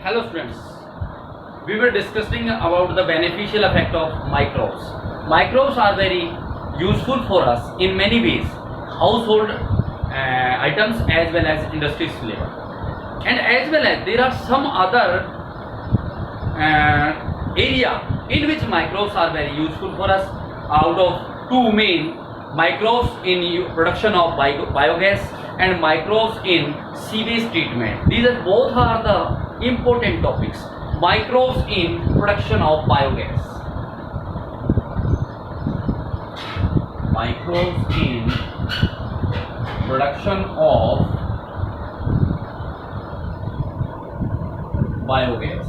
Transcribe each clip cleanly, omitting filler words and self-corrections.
Hello students, we were discussing about the beneficial effect of microbes. Microbes are very useful for us in many ways, household items as well as industries level. And as well as there are some other area in which microbes are very useful for us. Out of two main, microbes in production of biogas and microbes in sewage treatment. These are both are the important topics. Microbes in production of biogas. Microbes in production of biogas.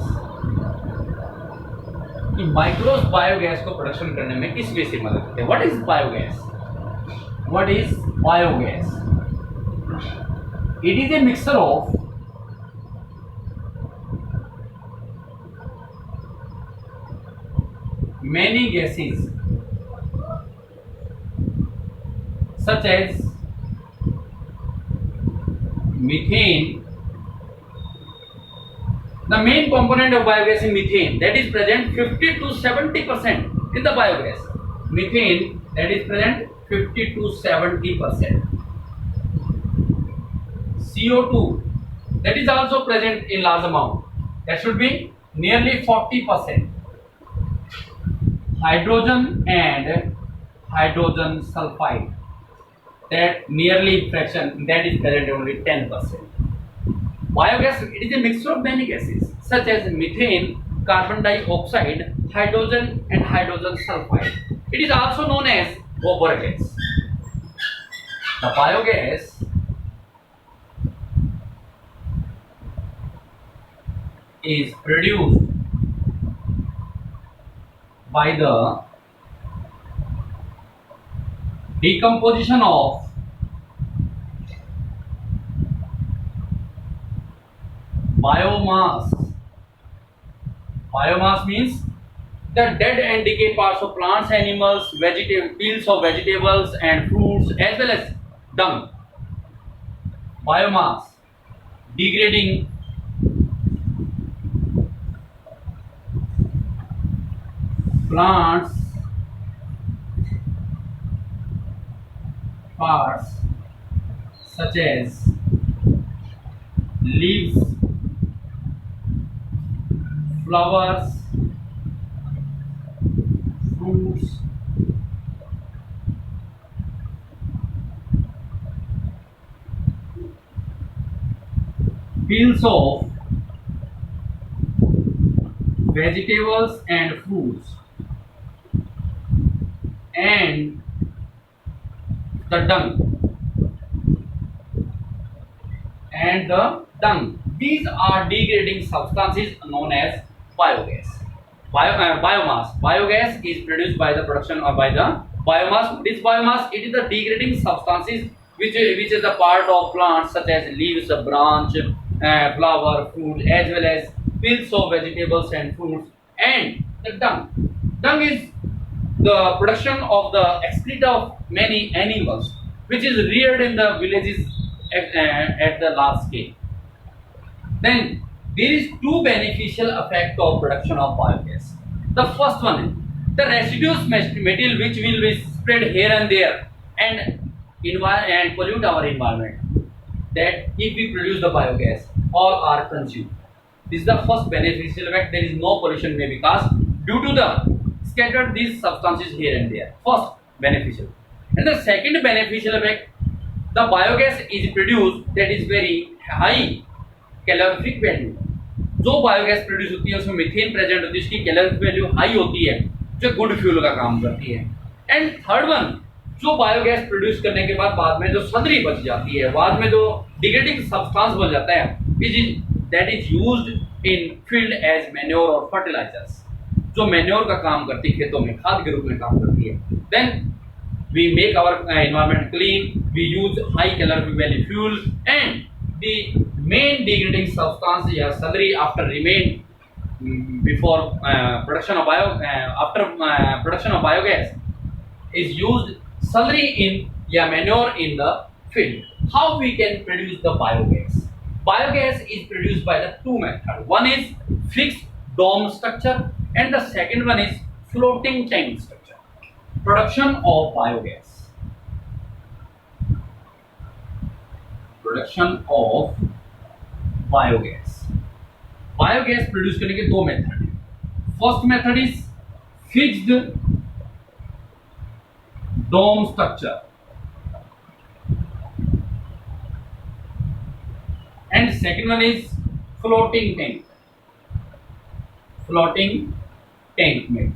कि microbes biogas को production करने में किस वे से मदद करते हैं. What is biogas? What is biogas? It is a mixture of many gases such as methane. The main component of biogas is methane, that is present 50 to 70% in the biogas. Methane that is present 50 to 70%. CO2 that is also present in large amount, that should be nearly 40%. Hydrogen and hydrogen sulfide, that nearly fraction that is present only 10%. Biogas, it is a mixture of many gases such as methane, carbon dioxide, hydrogen and hydrogen sulfide. It is also known as gobar gas. The biogas is produced by the decomposition of biomass. Biomass means the dead and decay parts of plants, animals, peels of vegetables and fruits, as well as dung. Biomass degrading plants parts such as leaves, flowers, fruits, peels of vegetables and fruits, and the dung. These are degrading substances known as biogas. Biomass. Biogas is produced by the production or by the biomass. This biomass, it is the degrading substances which is a part of plants such as leaves, branch, flower, fruit, as well as peels of vegetables and fruits, and the dung. Dung is the production of the excreta of many animals which is reared in the villages at the large scale. Then there is two beneficial effect of production of biogas. The first one is the residues material which will be spread here and there and pollute our environment, that if we produce the biogas, all are consumed. This is the first beneficial effect. There is no pollution may be caused due to the scattered these substances here and there. First beneficial. And the second beneficial effect, the biogas is produced that is very high calorific value. जो biogas produce होती है उसमें methane present होती है, इसकी calorific value high होती है जो गुड फ्यूल का काम करती है. एंड थर्ड वन, जो बायोगैस प्रोड्यूस करने के बाद में जो सदरी बच जाती है, बाद में जो डिग्रेडिंग सब्सटेंस बन जाता है, that is used in field as manure और फर्टिलाइजर्स, जो मैन्योर का काम करती है, खेतों में खाद के रूप में काम करती है. Then we make our environment clean, we use high calorific value fuel, and the main degrading substance या slurry after remain before production of production of biogas is used slurry in या manure in the field. How we can produce the biogas? Biogas is produced by the two methods. One is fixed dome structure and the second one is floating tank structure. Production of biogas. Production of biogas. Biogas produce करने के दो method हैं. First method is fixed dome structure and second one is floating tank method.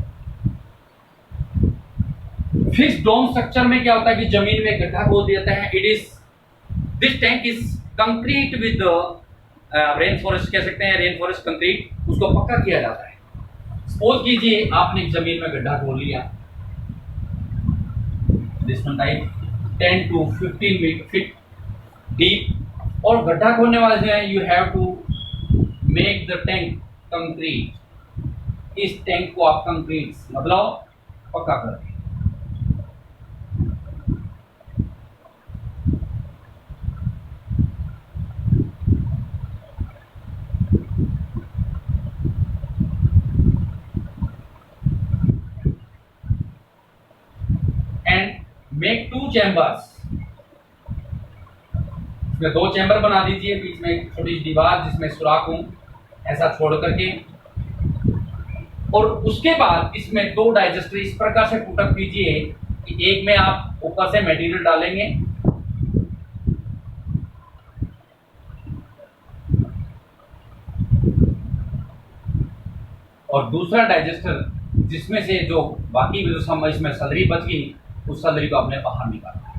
Fixed dome structure में क्या होता है कि जमीन में गड्ढा खोद दिया जाता है. It is this tank is concrete with rain forest कह सकते हैं, रेन फॉरेस्ट कंक्रीट, उसको पक्का किया जाता है. सपोज कीजिए आपने जमीन में गड्ढा खोद लिया, this one type 10 to 15 feet deep, और गड्ढा खोदने वाले जो है you have to make the tank concrete. इस टैंक को आप कंक्रीट मतलब पक्का कर दें. And make two chambers. इसमें दो चैम्बर बना दीजिए, बीच में एक छोटी सी दीवार जिसमें सुराख हो ऐसा छोड़ करके, और उसके बाद इसमें दो डाइजेस्टर इस प्रकार से पुटअप कीजिए कि एक में आप ऊपर से मटेरियल डालेंगे और दूसरा डाइजेस्टर जिसमें से जो बाकी जो समय इसमें सलरी बच गई उस सलरी को आपने बाहर निकालना है.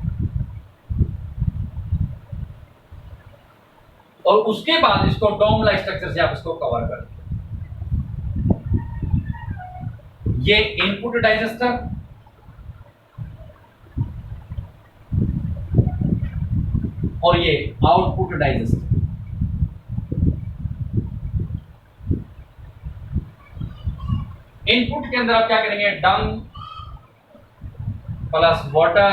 और उसके बाद इसको डोम लाइक स्ट्रक्चर से आप इसको कवर कर दें. ये इनपुट डाइजेस्टर और ये आउटपुट डाइजेस्टर. इनपुट के अंदर आप क्या करेंगे, dung plus water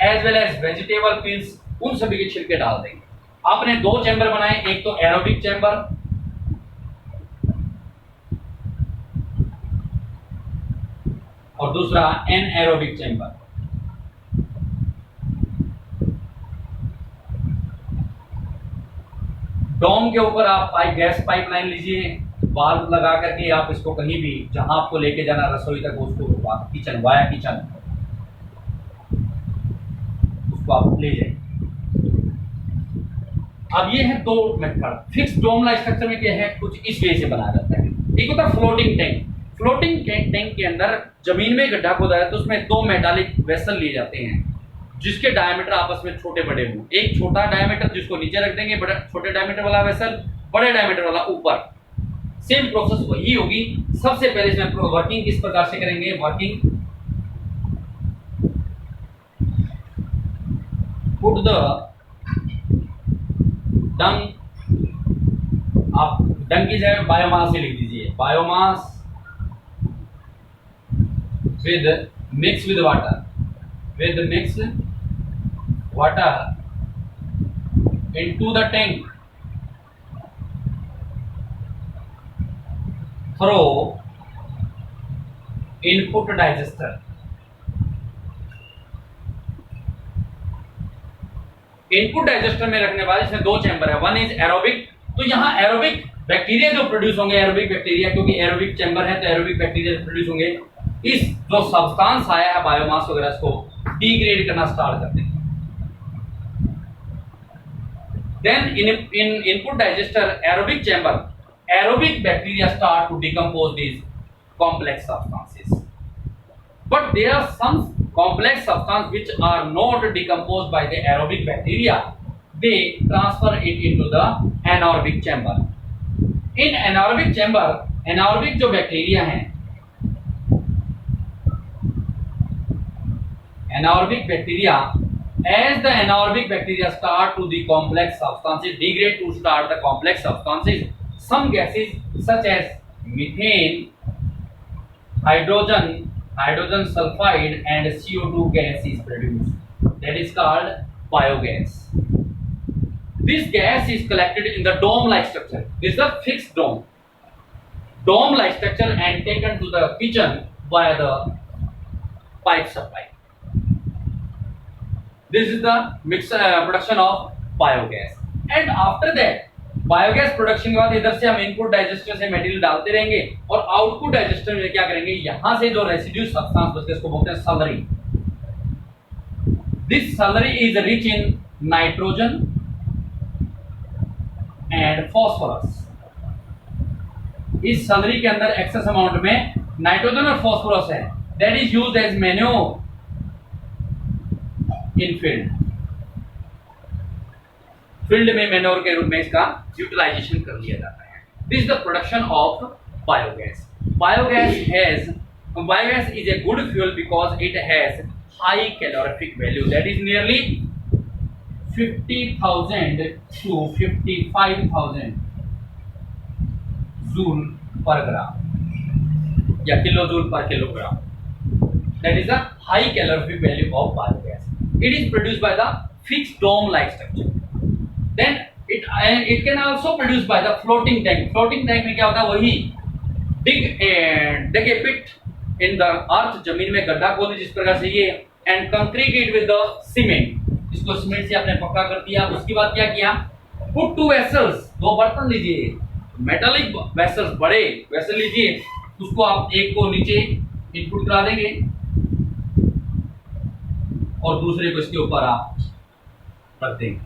as well as vegetable peels, उन सभी के छिलके डाल देंगे. आपने दो चैम्बर बनाए, एक तो एरोबिक चैम्बर और दूसरा एनएरोबिक चैम्बर. डोम के ऊपर आप गैस पाइपलाइन लीजिए, वाल्व लगा करके आप इसको कहीं भी जहां आपको लेके जाना रसोई तक उसको किचन वाया किचन उसको आप ले जाइए. अब ये है दो मेथड. फिक्स डोम लाइक स्ट्रक्चर में क्या है, कुछ इस वे से बनाया जाता है. एक होता है फ्लोटिंग टैंक. फ्लोटिंग टैंक के अंदर जमीन में गड्ढा खोदा है तो उसमें दो मेटालिक वेसल लिए जाते हैं जिसके डायमीटर आपस में छोटे बड़े हों. एक छोटा डायमीटर जिसको नीचे रख देंगे, बड़ा छोटे डायमीटर वाला वेसल, बड़े डायमीटर वाला ऊपर. सेम प्रोसेस वही होगी. सबसे पहले इसमें वर्किंग किस प्रकार से करेंगे, वर्किंग पुट द डंग, आप डंग की जगह बायोमास से लिख दीजिए, biomass with mix with water, with mix water into the tank through input digester. Input digester में रखने वाले इसमें दो चैम्बर है. वन इज एरोबिक, तो यहाँ एरोबिक बैक्टीरिया जो प्रोड्यूस होंगे, एरोबिक बैक्टीरिया, क्योंकि एरोबिक चैम्बर है तो एरोबिक बैक्टीरिया प्रोड्यूस होंगे. इस जो सब्सटेंस आया है बायोमास वगैरह इसको डिग्रेड करना स्टार्ट करते हैं. Then in input digester aerobic chamber, aerobic bacteria start to decompose this complex substances. But there are some complex substances which are not decomposed by the aerobic bacteria. They transfer it into the anaerobic chamber. In anaerobic chamber, anaerobic जो bacteria हैं, anaerobic bacteria, as the anaerobic bacteria start to the complex substances, degrade to start the complex substances, some gases such as methane, hydrogen sulfide and CO2 gas is produced. That is called biogas. This gas is collected in the dome-like structure. This is a fixed dome-like structure, and taken to the kitchen via the pipe supply. This is the production of biogas. And after that, biogas production के बाद इधर से हम input digester से material डालते रहेंगे, और output digester में क्या करेंगे, यहां से जो रेसिड्यू सब्सटेंस बचते हैं इसको बोलते हैं slurry. This slurry is rich in nitrogen and phosphorus. इस सलरी के अंदर एक्सेस अमाउंट में नाइट्रोजन और फॉस्फोरस है. That is used as manure in field में मैन्योर के रूप में इसका यूटिलाइजेशन कर लिया जाता है. This is the production of biogas. Biogas is a good fuel because it has high calorific value, that is nearly 50,000 to 55,000 joule per gram या किलो जूल पर kilogram. That is the high calorific value of biogas. It is produced by the fixed dome like structure. Then it can also produced by the floating tank. Floating tank में क्या होता है, वही dig a pit in the earth, जमीन में गड्ढा खोद जिस प्रकार से ये, and concrete it with the cement. इसको सीमेंट से आपने पक्का कर दिया. उसके बाद क्या किया, put two vessels, दो बर्तन लीजिए, मेटालिक वेसल्स, बड़े वेसल लीजिए, उसको आप एक को नीचे इनपुट करा देंगे और दूसरे को इसके ऊपर आप रख देंगे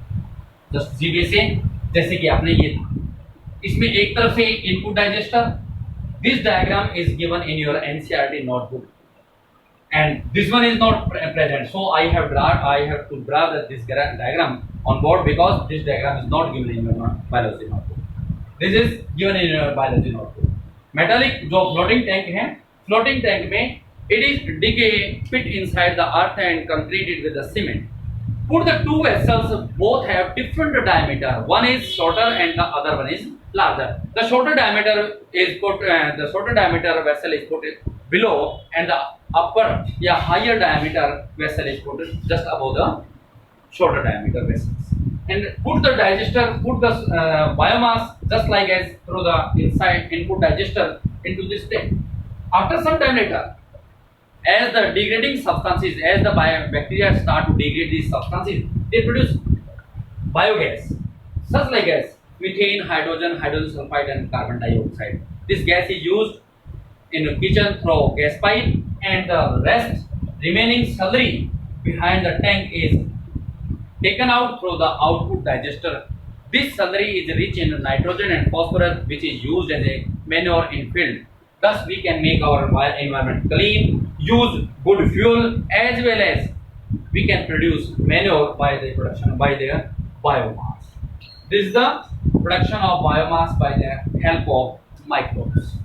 जस्ट सीधे से, जैसे कि आपने ये था. इसमें एक तरफ से input digester. This diagram is given in your NCERT notebook and this one is not present, so I have to draw this diagram on board because this diagram is not given in your biology notebook. This is given in your biology notebook. Metallic जो floating tank है, floating tank में it is dig a pit inside the earth and concrete it with the cement. Put the two vessels, both have different diameter. One is shorter and the other one is larger. The shorter diameter is put, the shorter diameter vessel is put below, and the upper या higher diameter vessel is put just above the shorter diameter vessels. And put the digester, put the biomass just like as through the inside input digester into this tank. After some time later, as the degrading substances, as the bacteria start to degrade these substances, they produce biogas, such like as methane, hydrogen sulfide, and carbon dioxide. This gas is used in the kitchen through gas pipe, and the rest remaining slurry behind the tank is taken out through the output digester. This slurry is rich in nitrogen and phosphorus, which is used as a manure in field. Thus, we can make our environment clean, use good fuel, as well as we can produce manure by the production by their biomass. This is the production of biomass by the help of microbes.